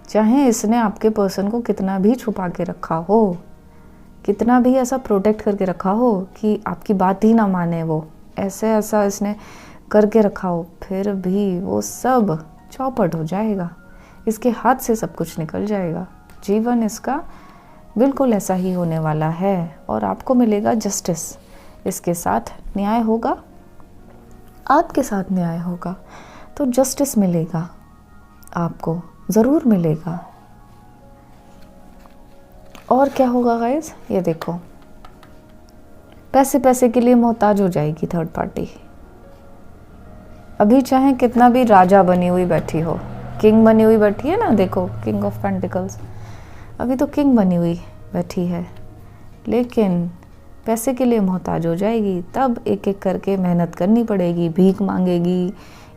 चाहे इसने आपके पर्सन को कितना भी छुपा के रखा हो, कितना भी ऐसा प्रोटेक्ट करके रखा हो कि आपकी बात ही ना माने, वो ऐसा इसने करके रखा हो, फिर भी वो सब चौपट हो जाएगा। इसके हाथ से सब कुछ निकल जाएगा। जीवन इसका बिल्कुल ऐसा ही होने वाला है, और आपको मिलेगा जस्टिस। इसके साथ न्याय होगा, आपके साथ न्याय होगा, तो जस्टिस मिलेगा, आपको ज़रूर मिलेगा। और क्या होगा गाइस, ये देखो पैसे के लिए मोहताज हो जाएगी थर्ड पार्टी। अभी चाहे कितना भी राजा बनी हुई बैठी हो, किंग बनी हुई बैठी है ना, देखो किंग ऑफ पेंटिकल्स, अभी तो किंग बनी हुई बैठी है, लेकिन पैसे के लिए मोहताज हो जाएगी। तब एक एक करके मेहनत करनी पड़ेगी, भीख मांगेगी,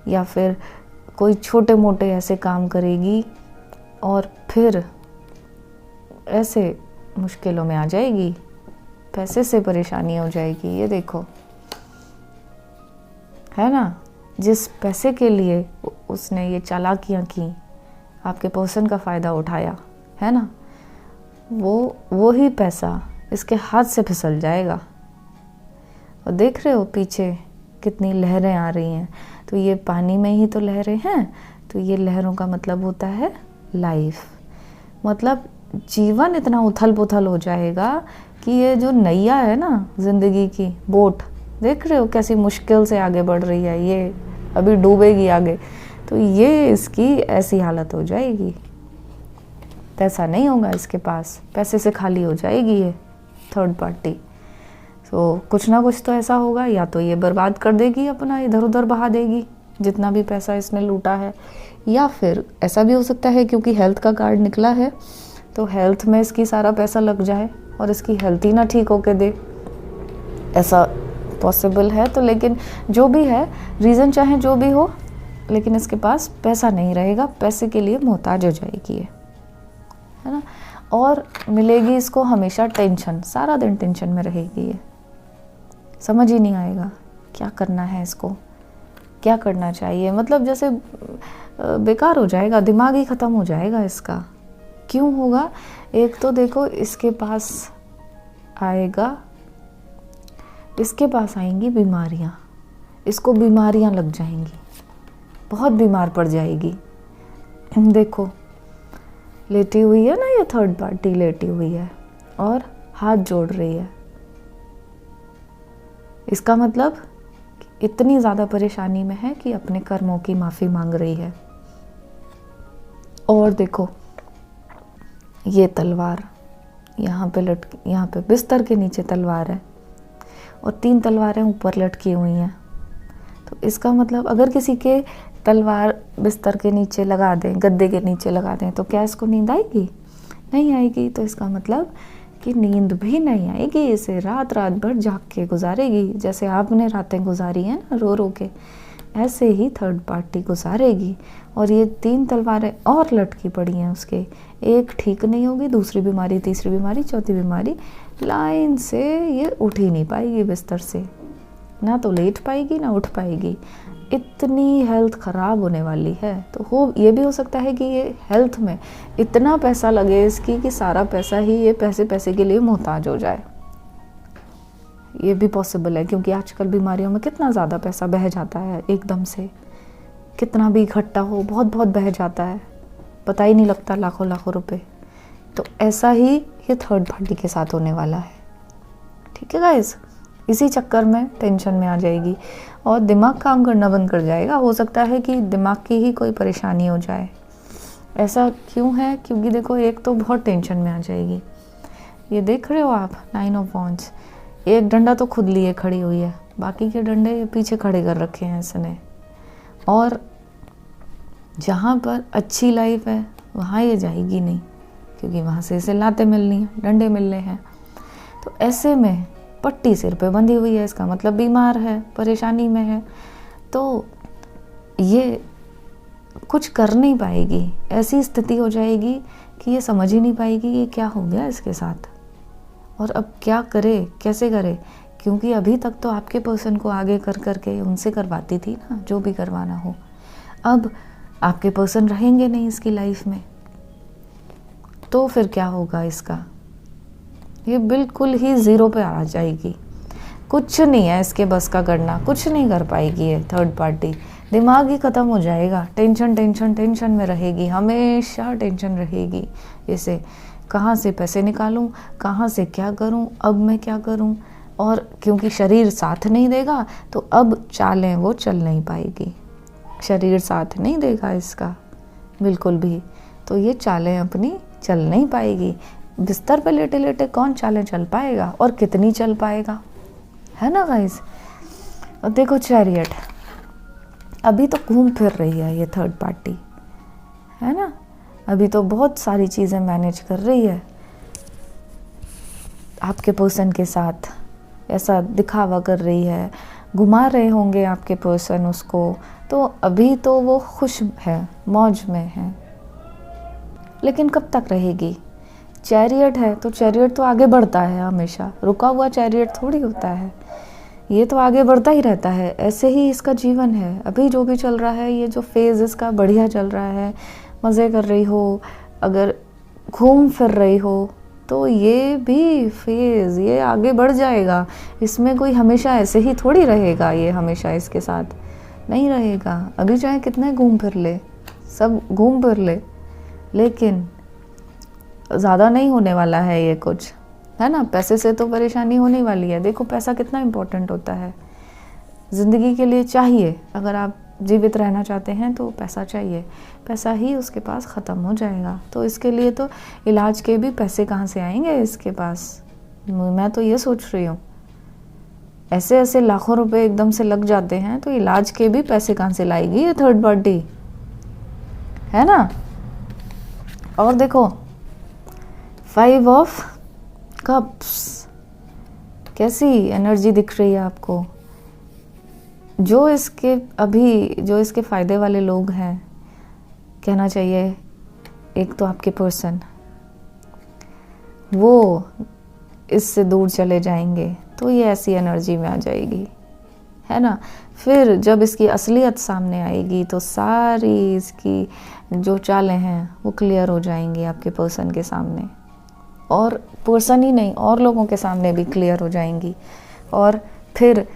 या फिर कोई छोटे मोटे ऐसे काम करेगी, और फिर ऐसे मुश्किलों में आ जाएगी, पैसे से परेशानी हो जाएगी। ये देखो है ना, जिस पैसे के लिए उसने ये चालाकियाँ की, आपके पर्सन का फ़ायदा उठाया है ना, वो ही पैसा इसके हाथ से फिसल जाएगा। और देख रहे हो पीछे कितनी लहरें आ रही हैं, तो ये पानी में ही तो लहरें हैं, तो ये लहरों का मतलब होता है लाइफ। मतलब जीवन इतना उथल पुथल हो जाएगा कि ये जो नैया है ना ज़िंदगी की, बोट देख रहे हो कैसी मुश्किल से आगे बढ़ रही है, ये अभी डूबेगी आगे, तो ये इसकी ऐसी हालत हो जाएगी। पैसा नहीं होगा इसके पास, पैसे से खाली हो जाएगी ये थर्ड पार्टी। तो कुछ ना कुछ तो ऐसा होगा, या तो ये बर्बाद कर देगी, अपना इधर उधर बहा देगी जितना भी पैसा इसने लूटा है, या फिर ऐसा भी हो सकता है क्योंकि हेल्थ का कार्ड निकला है, तो हेल्थ में इसकी सारा पैसा लग जाए और इसकी हेल्थ ही ना ठीक होके दे, ऐसा पॉसिबल है। तो लेकिन जो भी है रीज़न, चाहे जो भी हो, लेकिन इसके पास पैसा नहीं रहेगा, पैसे के लिए मोहताज हो जाएगी ये, है ना। और मिलेगी इसको हमेशा टेंशन, सारा दिन टेंशन में रहेगी ये, समझ ही नहीं आएगा क्या करना है इसको, क्या करना चाहिए, मतलब जैसे बेकार हो जाएगा, दिमाग ही ख़त्म हो जाएगा इसका। क्यों होगा? एक तो देखो इसके पास आएगा, इसके पास आएंगी बीमारियाँ, इसको बीमारियाँ लग जाएंगी, बहुत बीमार पड़ जाएगी। देखो लेटी हुई है ना, ये थर्ड पार्टी लेटी हुई है और हाथ जोड़ रही है, इसका मतलब इतनी ज़्यादा परेशानी में है कि अपने कर्मों की माफ़ी मांग रही है। और देखो ये तलवार यहाँ पे बिस्तर के नीचे तलवार है, और 3 तलवारें ऊपर लटकी हुई हैं। तो इसका मतलब अगर किसी के तलवार बिस्तर के नीचे लगा दें, गद्दे के नीचे लगा दें, तो क्या इसको नींद आएगी? नहीं आएगी। तो इसका मतलब कि नींद भी नहीं आएगी, इसे रात भर जाग के गुजारेगी। जैसे आपने रातें गुजारी हैं ना रो रो के, ऐसे ही थर्ड पार्टी गुजारेगी। और ये 3 तलवारें और लटकी पड़ी हैं उसके, एक ठीक नहीं होगी, दूसरी बीमारी, तीसरी बीमारी, चौथी बीमारी, लाइन से ये उठ ही नहीं पाएगी बिस्तर से। ना तो लेट पाएगी ना उठ पाएगी, इतनी हेल्थ ख़राब होने वाली है। तो ये भी हो सकता है कि ये हेल्थ में इतना पैसा लगे इसकी कि सारा पैसा ही ये पैसे के लिए मोहताज हो जाए। ये भी पॉसिबल है, क्योंकि आजकल बीमारियों में कितना ज़्यादा पैसा बह जाता है एकदम से, कितना भी इकट्ठा हो बहुत बह जाता है, पता ही नहीं लगता, लाखों लाखों रुपए। तो ऐसा ही ये थर्ड पार्टी के साथ होने वाला है। ठीक है गाइस, इसी चक्कर में टेंशन में आ जाएगी और दिमाग काम करना बंद कर जाएगा। हो सकता है कि दिमाग की ही कोई परेशानी हो जाए। ऐसा क्यों है? क्योंकि देखो, एक तो बहुत टेंशन में आ जाएगी। ये देख रहे हो आप 9 ऑफ वॉन्ड्स, एक डंडा तो खुद लिए खड़ी हुई है, बाकी के डंडे पीछे खड़े कर रखे हैं इसने। और जहाँ पर अच्छी लाइफ है वहाँ ये जाएगी नहीं, क्योंकि वहाँ से इसे लाते मिलनी है, डंडे मिलने हैं। तो ऐसे में पट्टी सिर पे बंधी हुई है, इसका मतलब बीमार है, परेशानी में है। तो ये कुछ कर नहीं पाएगी, ऐसी स्थिति हो जाएगी कि ये समझ ही नहीं पाएगी ये क्या हो गया इसके साथ, और अब क्या करे, कैसे करे। क्योंकि अभी तक तो आपके पर्सन को आगे कर करके उनसे करवाती थी ना, जो भी करवाना हो। अब आपके पर्सन रहेंगे नहीं इसकी लाइफ में, तो फिर क्या होगा इसका? ये बिल्कुल ही ज़ीरो पे आ जाएगी। कुछ नहीं है इसके बस का करना, कुछ नहीं कर पाएगी ये थर्ड पार्टी। दिमाग ही ख़त्म हो जाएगा, टेंशन में रहेगी, हमेशा टेंशन रहेगी इसे। कहाँ से पैसे निकालूं, कहाँ से क्या करूं, अब मैं क्या करूं। और क्योंकि शरीर साथ नहीं देगा तो अब चालें वो चल नहीं पाएगी, शरीर साथ नहीं देगा इसका बिल्कुल भी, तो ये चालें अपनी चल नहीं पाएगी। बिस्तर पे लेटे लेटे कौन चालें चल पाएगा, और कितनी चल पाएगा, है ना गाइस। और देखो चैरियट, अभी तो घूम फिर रही है ये थर्ड पार्टी, है ना। अभी तो बहुत सारी चीज़ें मैनेज कर रही है आपके पर्सन के साथ, ऐसा दिखावा कर रही है, घुमा रहे होंगे आपके पर्सन उसको। तो अभी तो वो खुश है, मौज में है, लेकिन कब तक रहेगी? चैरियट है तो चैरियट तो आगे बढ़ता है हमेशा, रुका हुआ चैरियट थोड़ी होता है, ये तो आगे बढ़ता ही रहता है। ऐसे ही इसका जीवन है। अभी जो भी चल रहा है, ये जो फेज़ इसका बढ़िया चल रहा है, मज़े कर रही हो, अगर घूम फिर रही हो, तो ये भी फेज़ ये आगे बढ़ जाएगा। इसमें कोई हमेशा ऐसे ही थोड़ी रहेगा, ये हमेशा इसके साथ नहीं रहेगा। अभी चाहे कितने घूम फिर ले, सब घूम फिर ले, लेकिन ज़्यादा नहीं होने वाला है ये कुछ, है ना। पैसे से तो परेशानी होने वाली है। देखो पैसा कितना इम्पोर्टेंट होता है ज़िंदगी के लिए, चाहिए। अगर आप जीवित रहना चाहते हैं तो पैसा चाहिए, पैसा ही उसके पास ख़त्म हो जाएगा। तो इसके लिए तो इलाज के भी पैसे कहाँ से आएंगे इसके पास, मैं तो ये सोच रही हूँ। ऐसे ऐसे लाखों रुपए एकदम से लग जाते हैं, तो इलाज के भी पैसे कहाँ से लाएगी ये थर्ड पार्टी, है ना। और देखो 5 ऑफ कप्स, कैसी एनर्जी दिख रही है आपको। जो इसके फ़ायदे वाले लोग हैं, कहना चाहिए, एक तो आपके पर्सन, वो इससे दूर चले जाएंगे, तो ये ऐसी एनर्जी में आ जाएगी, है ना। फिर जब इसकी असलियत सामने आएगी तो सारी इसकी जो चालें हैं वो क्लियर हो जाएंगी आपके पर्सन के सामने, और पर्सन ही नहीं और लोगों के सामने भी क्लियर हो जाएंगी। और फिर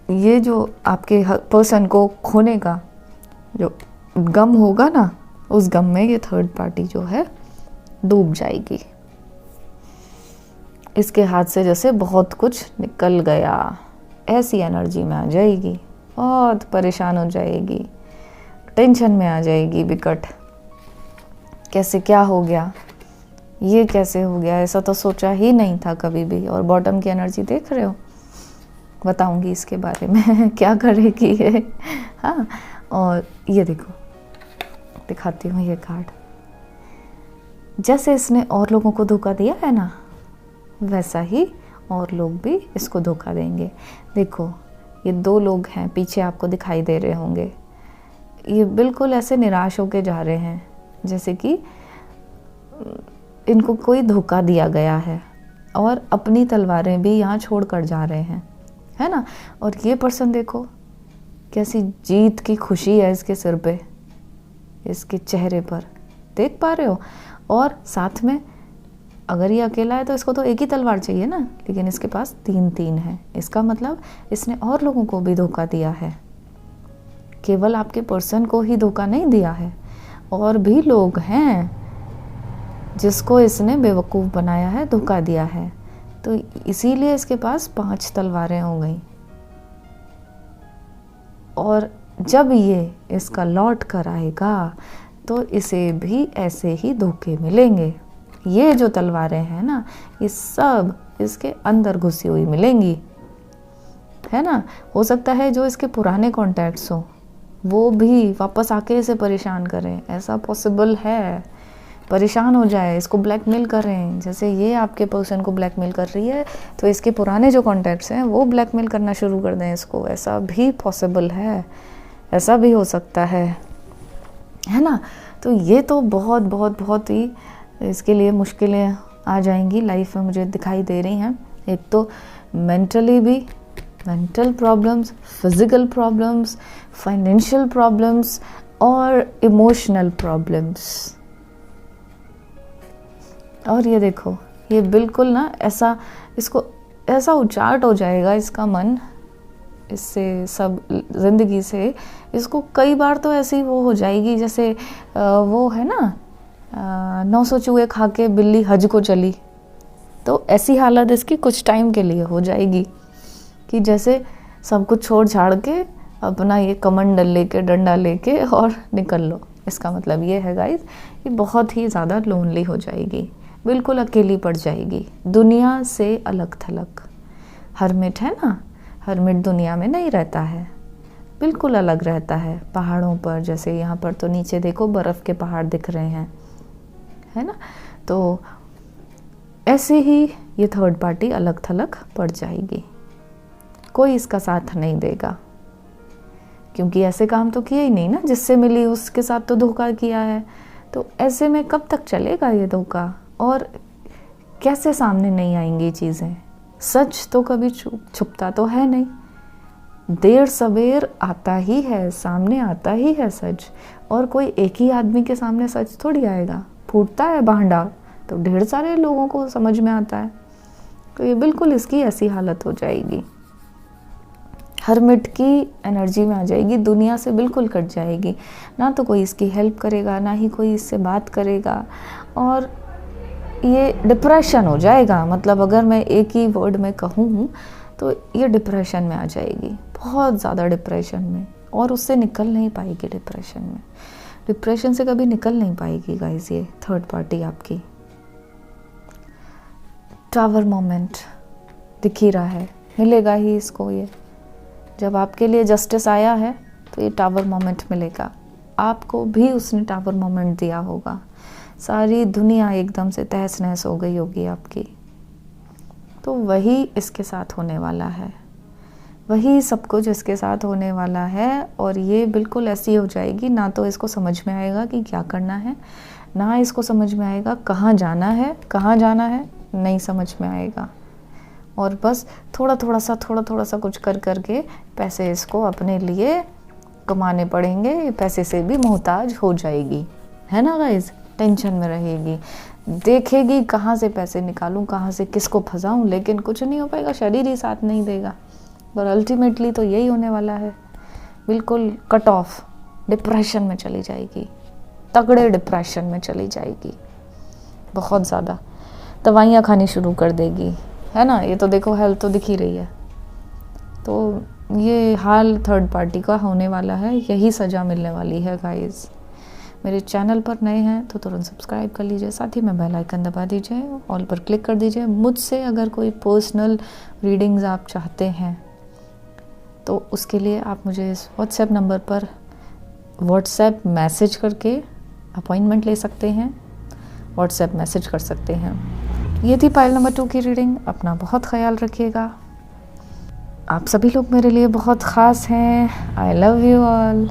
ये जो आपके पर्सन को खोने का जो गम होगा ना, उस गम में ये थर्ड पार्टी जो है डूब जाएगी। इसके हाथ से जैसे बहुत कुछ निकल गया, ऐसी एनर्जी में आ जाएगी, बहुत परेशान हो जाएगी, टेंशन में आ जाएगी विकट। कैसे क्या हो गया, ये कैसे हो गया, ऐसा तो सोचा ही नहीं था कभी भी। और बॉटम की एनर्जी देख रहे हो, बताऊंगी इसके बारे में क्या करेगी ये। हाँ, और ये देखो, दिखाती हूँ ये कार्ड। जैसे इसने और लोगों को धोखा दिया है ना, वैसा ही और लोग भी इसको धोखा देंगे। देखो ये 2 लोग हैं, पीछे आपको दिखाई दे रहे होंगे। ये बिल्कुल ऐसे निराश होके जा रहे हैं, जैसे कि इनको कोई धोखा दिया गया है, और अपनी तलवारें भी यहाँ छोड़ कर जा रहे हैं, है ना। और ये पर्सन देखो कैसी जीत की खुशी है इसके सिर पे, इसके चेहरे पर, देख पा रहे हो। और साथ में अगर ये अकेला है तो इसको तो एक ही तलवार चाहिए ना, लेकिन इसके पास 3 है। इसका मतलब इसने और लोगों को भी धोखा दिया है, केवल आपके पर्सन को ही धोखा नहीं दिया है, और भी लोग हैं जिसको इसने बेवकूफ़ बनाया है, धोखा दिया है। तो इसीलिए इसके पास 5 तलवारें हो गई। और जब ये इसका लौट कर आएगा तो इसे भी ऐसे ही धोखे मिलेंगे। ये जो तलवारें हैं ना, ये सब इसके अंदर घुसी हुई मिलेंगी, है ना। हो सकता है जो इसके पुराने कॉन्टैक्ट्स हो वो भी वापस आके इसे परेशान करें, ऐसा पॉसिबल है। परेशान हो जाए, इसको ब्लैकमेल करें, जैसे ये आपके पर्सन को ब्लैकमेल कर रही है, तो इसके पुराने जो कॉन्टैक्ट्स हैं वो ब्लैकमेल करना शुरू कर दें इसको, ऐसा भी पॉसिबल है, ऐसा भी हो सकता है ना। तो ये तो बहुत बहुत बहुत ही इसके लिए मुश्किलें आ जाएंगी लाइफ में, मुझे दिखाई दे रही हैं। एक तो मेंटली भी, mental problems, physical problems, financial problems और इमोशनल प्रॉब्लम्स। और ये देखो, ये बिल्कुल ना ऐसा, इसको ऐसा उचाट हो जाएगा इसका मन इससे, सब ज़िंदगी से। इसको कई बार तो ऐसी वो हो जाएगी जैसे वो है ना 900 चूहे खा के बिल्ली हज को चली, तो ऐसी हालत इसकी कुछ टाइम के लिए हो जाएगी कि जैसे सब कुछ छोड़ छाड़ के अपना ये कमंडल लेके, डंडा लेके और निकल लो। इसका मतलब ये है गाइस, ये बहुत ही ज़्यादा लोनली हो जाएगी, बिल्कुल अकेली पड़ जाएगी, दुनिया से अलग थलग। हरमिट है ना, हरमिट दुनिया में नहीं रहता है, बिल्कुल अलग रहता है पहाड़ों पर। जैसे यहाँ पर तो नीचे देखो बर्फ़ के पहाड़ दिख रहे हैं, है ना। तो ऐसे ही ये थर्ड पार्टी अलग थलग पड़ जाएगी, कोई इसका साथ नहीं देगा, क्योंकि ऐसे काम तो किया ही नहीं ना, जिससे मिली उसके साथ तो धोखा किया है। तो ऐसे में कब तक चलेगा ये धोखा, और कैसे सामने नहीं आएंगी चीज़ें। सच तो कभी छुपता तो है नहीं, देर सवेर आता ही है, सामने आता ही है सच। और कोई एक ही आदमी के सामने सच थोड़ी आएगा, फूटता है भांडा तो ढेर सारे लोगों को समझ में आता है। तो ये बिल्कुल इसकी ऐसी हालत हो जाएगी, हरमिट की एनर्जी में आ जाएगी, दुनिया से बिल्कुल कट जाएगी, ना तो कोई इसकी हेल्प करेगा, ना ही कोई इससे बात करेगा, और ये डिप्रेशन हो जाएगा। मतलब अगर मैं एक ही वर्ड में कहूँ तो ये डिप्रेशन में आ जाएगी, बहुत ज़्यादा डिप्रेशन में, और उससे निकल नहीं पाएगी डिप्रेशन में। डिप्रेशन से कभी निकल नहीं पाएगी गाइस ये थर्ड पार्टी आपकी। टावर मोमेंट दिख ही रहा है, मिलेगा ही इसको। ये जब आपके लिए जस्टिस आया है तो ये टावर मोमेंट मिलेगा आपको भी। उसने टावर मोमेंट दिया होगा, सारी दुनिया एकदम से तहस नहस हो गई होगी आपकी। तो वही इसके साथ होने वाला है, वही सब कुछ इसके साथ होने वाला है। और ये बिल्कुल ऐसी हो जाएगी, ना तो इसको समझ में आएगा कि क्या करना है, ना इसको समझ में आएगा कहाँ जाना है, कहाँ जाना है नहीं समझ में आएगा। और बस थोड़ा थोड़ा सा कुछ कर करके पैसे इसको अपने लिए कमाने पड़ेंगे, पैसे से भी मोहताज हो जाएगी, है ना गाइस। टेंशन में रहेगी, देखेगी कहाँ से पैसे निकालूं, कहाँ से किसको फंसाऊं, लेकिन कुछ नहीं हो पाएगा, शरीर ही साथ नहीं देगा। और अल्टीमेटली तो यही होने वाला है, बिल्कुल कट ऑफ, डिप्रेशन में चली जाएगी, तगड़े डिप्रेशन में चली जाएगी, बहुत ज़्यादा दवाइयाँ खानी शुरू कर देगी, है ना। ये तो देखो हेल्थ तो दिख ही रही है। तो ये हाल थर्ड पार्टी का होने वाला है, यही सज़ा मिलने वाली है गाइस। मेरे चैनल पर नए हैं तो तुरंत सब्सक्राइब कर लीजिए, साथ ही में बेल आइकन दबा दीजिए, ऑल पर क्लिक कर दीजिए। मुझसे अगर कोई पर्सनल रीडिंग्स आप चाहते हैं तो उसके लिए आप मुझे इस व्हाट्सएप नंबर पर व्हाट्सएप मैसेज करके अपॉइंटमेंट ले सकते हैं, व्हाट्सएप मैसेज कर सकते हैं। ये थी पाइल नंबर 2 की रीडिंग। अपना बहुत ख्याल रखिएगा, आप सभी लोग मेरे लिए बहुत ख़ास हैं। I love you all.